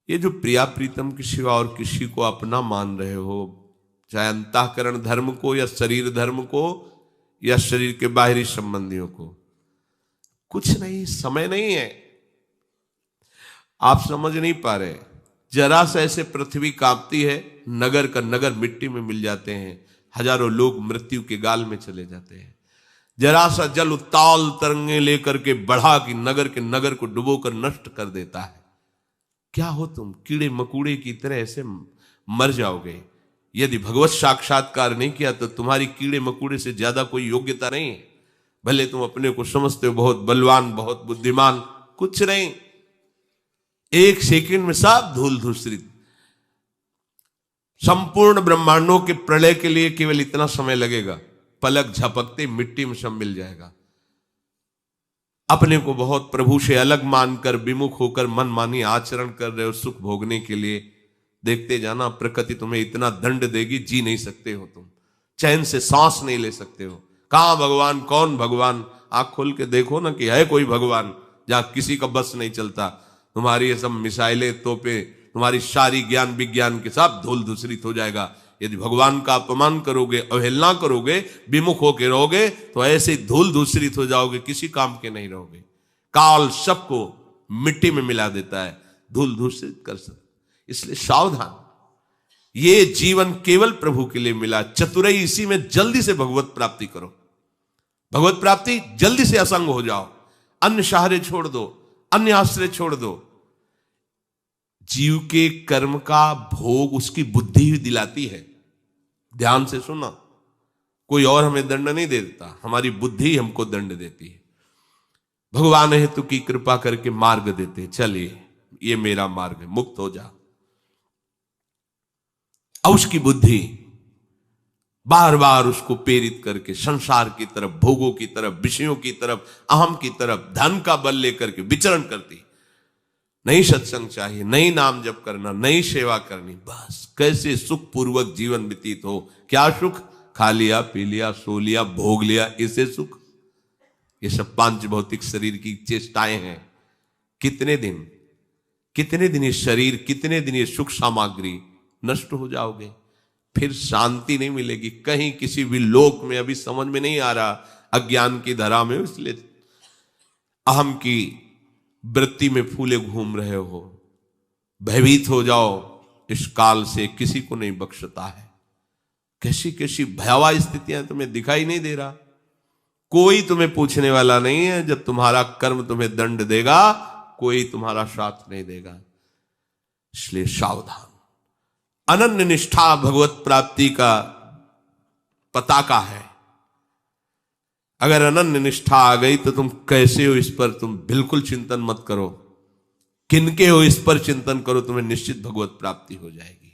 ये जो प्रिया प्रीतम के सिवा और किसी को अपना मान रहे हो, चाहे अंतःकरण धर्म को या शरीर धर्म को या शरीर के बाहरी संबंधियों को, कुछ नहीं, समय नहीं है। आप समझ नहीं पा रहे, जरा सा ऐसे पृथ्वी कांपती है, नगर का नगर मिट्टी में मिल जाते हैं, हजारों लोग मृत्यु के गाल में चले जाते हैं। जरा सा जल उत्ताल तरंगे लेकर के बढ़ा कि नगर के नगर को डुबोकर नष्ट कर देता है। क्या हो तुम? कीड़े मकूड़े की तरह ऐसे मर जाओगे। यदि भगवत साक्षात्कार नहीं किया तो तुम्हारी कीड़े मकूड़े से ज्यादा कोई योग्यता नहीं है। भले तुम अपने को समझते हो बहुत बलवान, बहुत बुद्धिमान, कुछ नहीं। एक सेकंड में सब धूल धूसरित। संपूर्ण ब्रह्मांडों के प्रलय के लिए केवल इतना समय लगेगा, पलक झपकते मिट्टी में सब मिल जाएगा। अपने को बहुत प्रभु से अलग मानकर विमुख होकर मनमानी आचरण कर रहे हो सुख भोगने के लिए, देखते जाना प्रकृति तुम्हें इतना दंड देगी, जी नहीं सकते हो तुम, चैन से सांस नहीं ले सकते हो। कहां भगवान, कौन भगवान? आंख खोल के देखो ना कि है कोई भगवान, जहां किसी का बस नहीं चलता। तुम्हारी ये सब मिसाइलें, तोपे, तुम्हारी सारी ज्ञान विज्ञान के साथ धूल धूसरित हो जाएगा। यदि भगवान का अपमान करोगे, अवहेलना करोगे, विमुख होकर रहोगे तो ऐसे धूल धूसरित हो जाओगे, किसी काम के नहीं रहोगे। काल सबको मिट्टी में मिला देता है, धूल धूसरित कर सकता। इसलिए सावधान, ये जीवन केवल प्रभु के लिए मिला। चतुराई इसी में, जल्दी से भगवत प्राप्ति करो। भगवत प्राप्ति जल्दी से असंग हो जाओ, अन्य सहारे छोड़ दो, अन्य आश्रय छोड़ दो। जीव के कर्म का भोग उसकी बुद्धि ही दिलाती है। ध्यान से सुना, कोई और हमें दंड नहीं देता, हमारी बुद्धि हमको दंड देती है। भगवान हेतु की कृपा करके मार्ग देते, चलिए ये मेरा मार्ग है, मुक्त हो जा। और उसकी बुद्धि बार बार उसको प्रेरित करके संसार की तरफ, भोगों की तरफ, विषयों की तरफ, अहम की तरफ, धन का बल लेकर के विचरण करती। नहीं सत्संग चाहिए, नहीं नाम जप करना, नहीं सेवा करनी, बस कैसे सुख पूर्वक जीवन व्यतीत हो। क्या सुख? खा लिया, पी लिया, सो लिया, भोग लिया, इसे सुख। ये सब पांच भौतिक शरीर की चेष्टाएं हैं। कितने दिन ये शरीर, कितने दिन ये सुख सामग्री, नष्ट हो जाओगे, फिर शांति नहीं मिलेगी कहीं, किसी भी लोक में। अभी समझ में नहीं आ रहा, अज्ञान की धरा में, इसलिए अहम की वृत्ति में फूले घूम रहे हो। भयभीत हो जाओ, इस काल से किसी को नहीं बख्शता है। कैसी कैसी भयावह स्थितियां तुम्हें दिखाई नहीं दे रहा। कोई तुम्हें पूछने वाला नहीं है। जब तुम्हारा कर्म तुम्हें दंड देगा, कोई तुम्हारा साथ नहीं देगा। इसलिए सावधान। अनन्य निष्ठा भगवत प्राप्ति का पताका है। अगर अनन्य निष्ठा आ गई तो तुम कैसे हो इस पर तुम बिल्कुल चिंतन मत करो, किनके हो इस पर चिंतन करो, तुम्हें निश्चित भगवत प्राप्ति हो जाएगी।